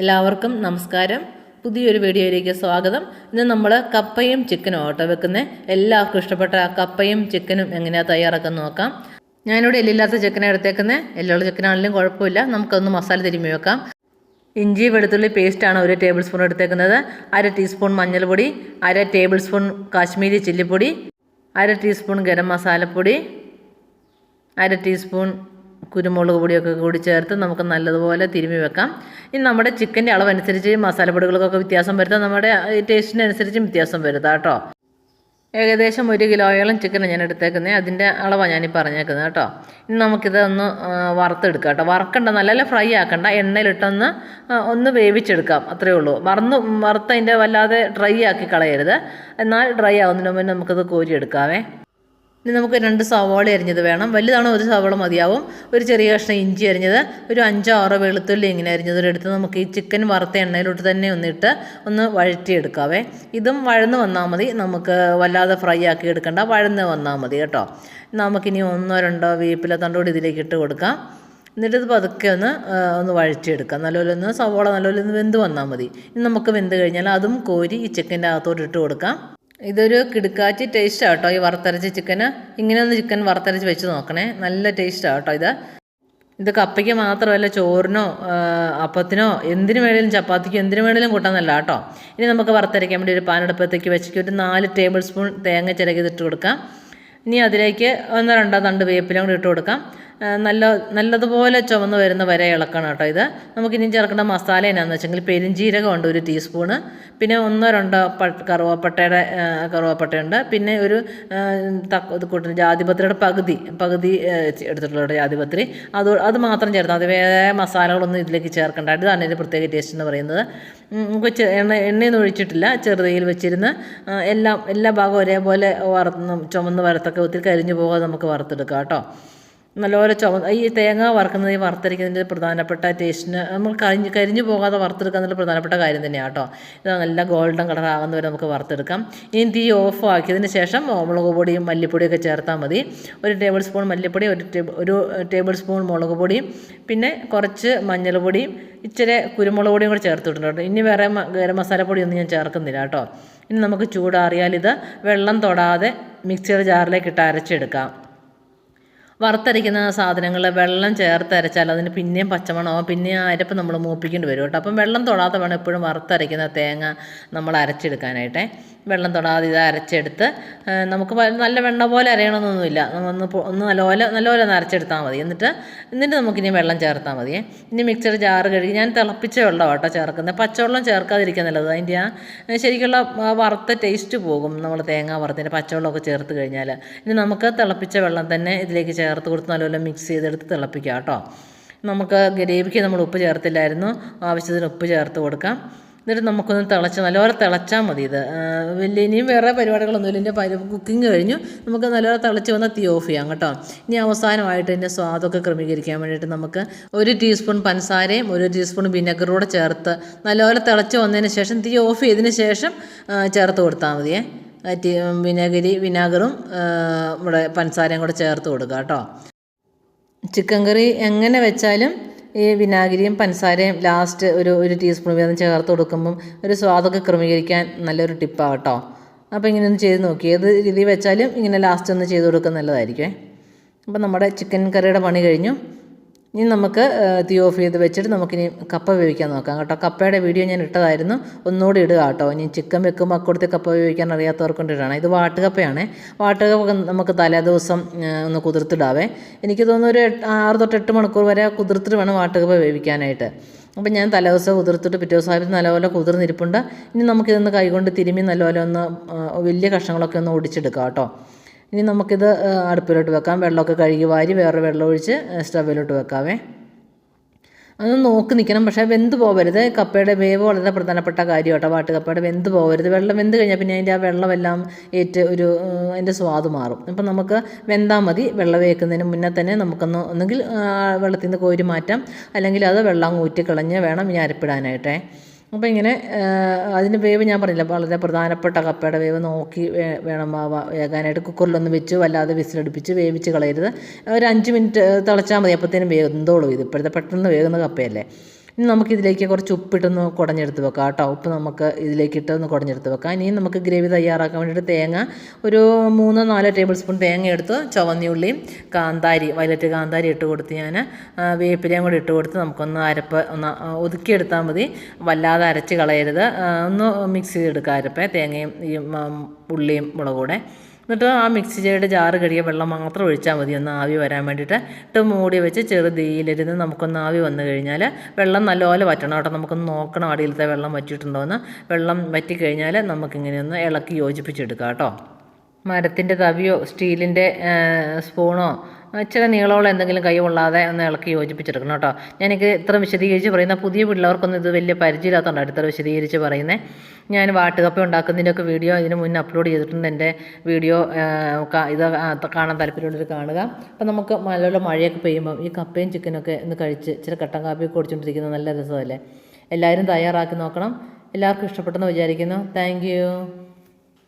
എല്ലാവർക്കും നമസ്കാരം. പുതിയൊരു വീഡിയോയിലേക്ക് സ്വാഗതം. ഇന്ന് നമ്മൾ കപ്പയും ചിക്കനും ഓട്ടോ വെക്കുന്നത്. എല്ലാവർക്കും ഇഷ്ടപ്പെട്ട കപ്പയും ചിക്കനും എങ്ങനെയാണ് തയ്യാറാക്കാൻ നോക്കാം. ഞാനിവിടെ എല്ലില്ലാത്ത ചിക്കനെ എടുത്തേക്കുന്നത്. എല്ലുള്ള ചിക്കനാണെങ്കിലും കുഴപ്പമില്ല. നമുക്കൊന്ന് മസാല തിരുമ്മി വെക്കാം. ഇഞ്ചി വെളുത്തുള്ളി പേസ്റ്റാണ് 1 ടേബിൾ സ്പൂൺ എടുത്തേക്കുന്നത്. 1/2 ടീസ്പൂൺ മഞ്ഞൾപ്പൊടി, 1/2 ടേബിൾ സ്പൂൺ കാശ്മീരി ചില്ലിപ്പൊടി, 1/2 ടീസ്പൂൺ ഗരം മസാലപ്പൊടി, 1/2 ടീസ്പൂൺ കുരുമുളക് പൊടിയൊക്കെ കൂടി ചേർത്ത് നമുക്ക് നല്ലതുപോലെ തിരുമ്മി വെക്കാം. ഇനി നമ്മുടെ ചിക്കൻ്റെ അളവനുസരിച്ച് മസാലപ്പൊടികൾക്കൊക്കെ വ്യത്യാസം വരുത്താം. നമ്മുടെ ടേസ്റ്റിനനുസരിച്ചും വ്യത്യാസം വരുത്താം കേട്ടോ. ഏകദേശം 1 കിലോയോളം ചിക്കൻ ഞാൻ എടുത്തേക്കുന്നത്. അതിൻ്റെ അളവാണ് ഞാനീ പറഞ്ഞേക്കുന്നത് കേട്ടോ. ഇനി നമുക്കിത് ഒന്ന് വറുത്തെടുക്കാം കേട്ടോ. വറക്കണ്ട, നല്ല ഫ്രൈ ആക്കണ്ട, എണ്ണയിലിട്ടൊന്ന് ഒന്ന് വേവിച്ചെടുക്കാം, അത്രയേ ഉള്ളൂ. വറുത്തതിൻ്റെ വല്ലാതെ ഡ്രൈ ആക്കി കളയരുത്. എന്നാൽ ഡ്രൈ ആവുന്നതിന് മുമ്പ് നമുക്കിത് കോരിയെടുക്കാവേ. ഇനി നമുക്ക് 2 സവാള അരിഞ്ഞത് വേണം. വലുതാണ് 1 സവാള മതിയാവും. ഒരു ചെറിയ കഷ്ണം ഇഞ്ചി അരിഞ്ഞത്, ഒരു 5-6 വെളുത്തുള്ളി ഇങ്ങനെ അരിഞ്ഞതൊരെടുത്ത് നമുക്ക് ഈ ചിക്കൻ വറുത്ത എണ്ണയിലോട്ട് തന്നെ ഒന്ന് വഴറ്റിയെടുക്കാവേ. ഇതും വഴന്ന് വന്നാൽ മതി, നമുക്ക് വല്ലാതെ ഫ്രൈ ആക്കി എടുക്കണ്ട, വഴന്ന് വന്നാൽ മതി കേട്ടോ. നമുക്കിനി 1-2 വേപ്പില തണ്ടോട് ഇതിലേക്ക് ഇട്ട് കൊടുക്കാം. എന്നിട്ട് ഇത് പതുക്കെ ഒന്ന് വഴറ്റിയെടുക്കാം. നല്ലപോലെ സവാള നല്ലപോലെ വെന്ത് വന്നാൽ മതി. ഇനി നമുക്ക് വെന്ത് കഴിഞ്ഞാൽ അതും കോരി ഈ ചിക്കൻ്റെ അകത്തോട്ട് ഇട്ട് കൊടുക്കാം. ഇതൊരു കിടുക്കാച്ചി ടേസ്റ്റാണ് കേട്ടോ ഈ വറുത്തരച്ച ചിക്കന്. ഇങ്ങനെ ഒന്ന് ചിക്കൻ വറുത്തരച്ച് വെച്ച് നോക്കണേ, നല്ല ടേസ്റ്റാണ് കേട്ടോ ഇത് കപ്പയ്ക്ക് മാത്രമല്ല, ചോറിനോ അപ്പത്തിനോ എന്തിനു വേണേലും, ചപ്പാത്തിക്കോ എന്തിനു വേണേലും കൂട്ടാന്നല്ല കേട്ടോ. ഇനി നമുക്ക് വറുത്തരയ്ക്കാൻ വേണ്ടി ഒരു പാനെടുപ്പത്തേക്ക് വെച്ചിട്ട് ഒരു 4 ടേബിൾ സ്പൂൺ തേങ്ങ ചിരകിതിട്ട് കൊടുക്കാം. ഇനി അതിലേക്ക് 1-2 തണ്ട് വേപ്പില കൂടി ഇട്ട് കൊടുക്കാം. നല്ലതുപോലെ ചുവന്ന് വരുന്ന വരെ ഇളക്കണം കേട്ടോ ഇത്. നമുക്കിനി ചേർക്കേണ്ട മസാല എന്നാന്ന് വെച്ചെങ്കിൽ പെരിഞ്ജീരകം ഉണ്ട് 1 ടീസ്പൂണ്, പിന്നെ 1-2 കറുവപ്പട്ടയുണ്ട്, പിന്നെ ഒരു ജാതിപത്രിയുടെ പകുതി എടുത്തിട്ടുള്ള ജാതിപത്രി, അത് മാത്രം ചേർത്താൽ അത്. വേറെ മസാലകളൊന്നും ഇതിലേക്ക് ചേർക്കേണ്ട. ഇതാണ് ഇതിൻ്റെ പ്രത്യേക ടേസ്റ്റ് എന്ന് പറയുന്നത്. നമുക്ക് എണ്ണയൊന്നും ഒഴിച്ചിട്ടില്ല, ചെറുതീയിൽ വെച്ചിരുന്ന് എല്ലാ ഭാഗവും ഒരേപോലെ ചുമന്ന് വറുത്തൊക്കെ ഒത്തിരി കരിഞ്ഞു പോകാതെ നമുക്ക് വറുത്തെടുക്കാം കേട്ടോ. നല്ലപോലെ ഈ തേങ്ങ വറുക്കുന്നത്, ഈ വറുത്തരിക്കുന്നതിൻ്റെ പ്രധാനപ്പെട്ട ടേസ്റ്റിന് നമ്മൾ കരിഞ്ഞു പോകാതെ വറുത്തെടുക്കുക എന്നുള്ള പ്രധാനപ്പെട്ട കാര്യം തന്നെയാണ് കേട്ടോ. ഇത് നല്ല ഗോൾഡൻ കളർ ആകുന്നവരെ നമുക്ക് വറുത്തെടുക്കാം. ഇനി തീ ഓഫ് ആക്കിയതിന് ശേഷം മുളക് പൊടിയും മല്ലിപ്പൊടിയൊക്കെ ചേർത്താൽ മതി. 1 ടേബിൾ സ്പൂൺ മല്ലിപ്പൊടി, ഒരു ടേബിൾ സ്പൂൺ മുളക് പൊടിയും, പിന്നെ കുറച്ച് മഞ്ഞൾപ്പൊടിയും ഇച്ചിരി കുരുമുളക് പൊടിയും കൂടെ ചേർത്തിട്ടുണ്ട് കേട്ടോ. ഇനി വേറെ ഗരം മസാലപ്പൊടിയൊന്നും ഞാൻ ചേർക്കുന്നില്ല കേട്ടോ. ഇനി നമുക്ക് ചൂടാറിയാൽ ഇത് വെള്ളം തൊടാതെ മിക്സിയുടെ ജാറിലേക്ക് ഇട്ട് അരച്ചെടുക്കാം. വറുത്തരയ്ക്കുന്ന സാധനങ്ങൾ വെള്ളം ചേർത്ത് അരച്ചാൽ അതിന് പിന്നെയും പച്ചമണമോ പിന്നെയും അരപ്പ് നമ്മൾ മൂപ്പിക്കേണ്ടി വരും കേട്ടോ. അപ്പം വെള്ളം തൊടാതെ വേണം എപ്പോഴും വറുത്തരയ്ക്കുന്ന തേങ്ങ നമ്മൾ അരച്ചെടുക്കാനായിട്ടേ. വെള്ളം തൊടാതെ ഇത് അരച്ചെടുത്ത് നമുക്ക് നല്ല വെണ്ണ പോലെ അരയണമെന്നൊന്നുമില്ല. ഒന്ന് നല്ലപോലെ ഒന്ന് അരച്ചെടുത്താൽ മതി. എന്നിട്ട് നമുക്കിനി വെള്ളം ചേർത്താൽ മതിയേ. ഇനി മിക്സിയുടെ ജാറ് കഴുകി, ഞാൻ തിളപ്പിച്ച വെള്ളം കേട്ടോ ചേർക്കുന്നത്. പച്ചവെള്ളം ചേർക്കാതിരിക്കാൻ നല്ലത്. അതിൻ്റെ ശരിക്കുള്ള വറുത്ത ടേസ്റ്റ് പോകും നമ്മൾ തേങ്ങ വറുത്തതിൻ്റെ പച്ചവെള്ളമൊക്കെ ചേർത്ത് കഴിഞ്ഞാൽ. ഇനി നമുക്ക് തിളപ്പിച്ച വെള്ളം തന്നെ ഇതിലേക്ക് ചേർത്ത് കൊടുത്ത് നല്ലപോലെ മിക്സ് ചെയ്തെടുത്ത് തിളപ്പിക്കാം കേട്ടോ. നമുക്ക് ഗ്രേവിക്ക് നമ്മൾ ഉപ്പ് ചേർത്തില്ലായിരുന്നു, ആവശ്യത്തിന് ഉപ്പ് ചേർത്ത് കൊടുക്കാം. എന്നിട്ട് നമുക്കൊന്ന് നല്ലപോലെ തിളച്ചാൽ മതി. ഇത് ഇനിയും വേറെ പരിപാടികളൊന്നുമില്ല. ഇതിൻ്റെ കുക്കിംഗ് കഴിഞ്ഞു. നമുക്ക് നല്ലപോലെ തിളച്ച് വന്നാൽ തീ ഓഫ് ചെയ്യാം കേട്ടോ. ഇനി അവസാനമായിട്ട് ഇതിൻ്റെ സ്വാദൊക്കെ ക്രമീകരിക്കാൻ വേണ്ടിയിട്ട് നമുക്ക് 1 ടീസ്പൂൺ പഞ്ചസാരയും 1 ടീസ്പൂൺ വിനെഗറും കൂടെ ചേർത്ത് നല്ലപോലെ തിളച്ച് വന്നതിന് ശേഷം തീ ഓഫ് ചെയ്തതിന് ശേഷം ചേർത്ത് കൊടുത്താൽ മതിയേ. വിനാഗറും ഇവിടെ പഞ്ചസാരയും കൂടെ ചേർത്ത് കൊടുക്കുക കേട്ടോ. ചിക്കൻ കറി എങ്ങനെ വെച്ചാലും ഈ വിനാഗിരിയും പഞ്ചസാരയും ലാസ്റ്റ് ഒരു ടീസ്പൂൺ വീതം ചേർത്ത് കൊടുക്കുമ്പം ഒരു സ്വാദൊക്കെ ക്രമീകരിക്കാൻ നല്ലൊരു ടിപ്പാണ് കേട്ടോ. അപ്പോൾ ഇങ്ങനെ ഒന്ന് ചെയ്ത് നോക്കി, ഏത് രീതി വെച്ചാലും ഇങ്ങനെ ലാസ്റ്റ് ഒന്ന് ചെയ്ത് കൊടുക്കാൻ നല്ലതായിരിക്കും. അപ്പോൾ നമ്മുടെ ചിക്കൻ കറിയുടെ പണി കഴിഞ്ഞു. ഇനി നമുക്ക് തീ ഓഫ് ചെയ്ത് വെച്ചിട്ട് നമുക്കിനി കപ്പ വേവിക്കാൻ നോക്കാം കേട്ടോ. കപ്പയുടെ വീഡിയോ ഞാൻ ഇട്ടതായിരുന്നു, ഒന്നുകൂടി ഇടുക കേട്ടോ. ഇനി ചിക്കൻ വെക്കുമ്പോൾ അക്കൂടത്തെ കപ്പ വേവിക്കാൻ അറിയാത്തവർക്ക് കൊണ്ടിട്ടാണ്. ഇത് വാട്ടുകപ്പയാണ്. വാട്ടുകപ്പ നമുക്ക് തലേദിവസം ഒന്ന് കുതിർത്തിടാവേ. എനിക്ക് തോന്നുന്നു ഒരു 6 തൊട്ട് 8 മണിക്കൂർ വരെ കുതിർത്തിട്ട് വേണം വാട്ടുകപ്പ വേവിക്കാനായിട്ട്. അപ്പം ഞാൻ തലേദിവസം കുതിർത്തിട്ട് പിറ്റേ ദിവസം നല്ലപോലെ കുതിർന്നിരിപ്പുണ്ട്. ഇനി നമുക്കിതൊന്ന് കൈകൊണ്ട് തിരുമ്മി നല്ലപോലെ വലിയ കഷ്ണങ്ങളൊക്കെ ഒന്ന് ഒടിച്ചെടുക്കാം കേട്ടോ. ഇനി നമുക്കിത് അടുപ്പിലോട്ട് വെക്കാം. വെള്ളമൊക്കെ കഴുകി വാരി വേറെ വെള്ളം ഒഴിച്ച് സ്റ്റവിലോട്ട് വെക്കാവേ. അതൊന്ന് നോക്കി നിൽക്കണം, പക്ഷേ വെന്ത് പോകരുത്. കപ്പയുടെ വേവ് വളരെ പ്രധാനപ്പെട്ട കാര്യം കേട്ടോ. വാട്ടുകപ്പയുടെ വെന്ത് പോകരുത്. വെള്ളം വെന്ത് കഴിഞ്ഞാൽ പിന്നെ അതിൻ്റെ ആ വെള്ളമെല്ലാം അതിൻ്റെ സ്വാദ് മാറും. അപ്പം നമുക്ക് വെന്താൽ മതി. വെള്ളം വേക്കുന്നതിന് മുന്നേ തന്നെ ഒന്നുകിൽ വെള്ളത്തിൽ നിന്ന് കോരി മാറ്റാം, അല്ലെങ്കിൽ അത് വെള്ളം ഊറ്റിക്കളഞ്ഞ് വേണം ഇനി അരപ്പിടാനായിട്ടേ. അപ്പോൾ ഇങ്ങനെ അതിൻ്റെ വേവ് ഞാൻ പറഞ്ഞില്ല, വളരെ പ്രധാനപ്പെട്ട കപ്പയുടെ വേവ് നോക്കി വേണം വേകാനായിട്ട്. കുക്കറിലൊന്ന് വെച്ച് വല്ലാതെ വിസിലടുപ്പിച്ച് വേവിച്ച് കളയരുത്. ഒരു 5 മിനിറ്റ് തിളച്ചാൽ മതി, അപ്പോഴത്തേനും വെന്തോളൂ. ഇത് ഇപ്പോഴത്തെ പെട്ടെന്ന് വേകുന്ന കപ്പയല്ലേ. ഇനി നമുക്കിതിലേക്ക് കുറച്ച് ഉപ്പിട്ടൊന്ന് കുടഞ്ഞെടുത്ത് വെക്കാം കേട്ടോ. ഉപ്പ് നമുക്ക് ഇതിലേക്ക് ഇട്ടൊന്ന് കുടഞ്ഞെടുത്ത് വെക്കാം. ഇനിയും നമുക്ക് ഗ്രേവി തയ്യാറാക്കാൻ വേണ്ടിയിട്ട് തേങ്ങ ഒരു 3-4 ടേബിൾ സ്പൂൺ തേങ്ങ എടുത്ത് ചുവന്നുള്ളിയും കാന്താരി വയലറ്റ് കാന്താരി ഇട്ട് കൊടുത്ത് ഞാൻ വേപ്പിലയും കൂടി ഇട്ട് കൊടുത്ത് നമുക്കൊന്ന് അരപ്പ് ഒന്ന് ഒതുക്കിയെടുത്താൽ മതി. വല്ലാതെ അരച്ച് കളയരുത്. ഒന്ന് മിക്സ് ചെയ്തെടുക്കുക അരപ്പ് തേങ്ങയും ഈ ഉള്ളിയും മുളകും കൂടെ. എന്നിട്ട് ആ മിക്സി ചെയ്തിട്ട് ജാറ് കഴുകിയ വെള്ളം മാത്രം ഒഴിച്ചാൽ മതി ഒന്ന് ആവി വരാൻ വേണ്ടിയിട്ട്. ഇട്ട് മൂടി വെച്ച് ചെറുതീയിലിരുന്ന് നമുക്കൊന്ന് ആവി വന്നു കഴിഞ്ഞാൽ വെള്ളം നല്ലപോലെ വറ്റണം കേട്ടോ. നമുക്കൊന്ന് നോക്കണം അടിയിലത്തെ വെള്ളം വറ്റിയിട്ടുണ്ടോ എന്ന്. വെള്ളം വറ്റിക്കഴിഞ്ഞാൽ നമുക്കിങ്ങനെയൊന്ന് ഇളക്കി യോജിപ്പിച്ചെടുക്കാം കേട്ടോ. മരത്തിൻ്റെ തവിയോ സ്റ്റീലിൻ്റെ സ്പൂണോ ഇച്ചിരി നീളമുള്ള എന്തെങ്കിലും കൈ കൊള്ളാതെ ഒന്ന് ഇളക്കി യോജിപ്പിച്ചെടുക്കണം കേട്ടോ. ഞാനെനിക്ക് ഇത്ര വിശദീകരിച്ച് പറയുന്ന പുതിയ പിള്ളേർക്കൊന്നും ഇത് വലിയ പരിചയമില്ലാത്തതുകൊണ്ടാണ് ഇത്ര വിശദീകരിച്ച് പറയുന്നത്. ഞാൻ വാട്ടുകപ്പ ഉണ്ടാക്കുന്നതിൻ്റെയൊക്കെ വീഡിയോ ഇതിന് മുന്നേ അപ്ലോഡ് ചെയ്തിട്ടുണ്ട്. എൻ്റെ വീഡിയോ ഇത് കാണാൻ താല്പര്യമുള്ളവർ കാണുക. അപ്പം നമുക്ക് നല്ല മഴയൊക്കെ പെയ്യുമ്പം ഈ കപ്പയും ചിക്കനൊക്കെ ഒന്ന് കഴിച്ച് ഇച്ചിരി കട്ടൻ കാപ്പി കുടിച്ചുകൊണ്ടിരിക്കുന്നത് നല്ല രസമല്ലേ. എല്ലാവരും തയ്യാറാക്കി നോക്കണം. എല്ലാവർക്കും ഇഷ്ടപ്പെട്ടെന്ന് വിചാരിക്കുന്നു. Thank you.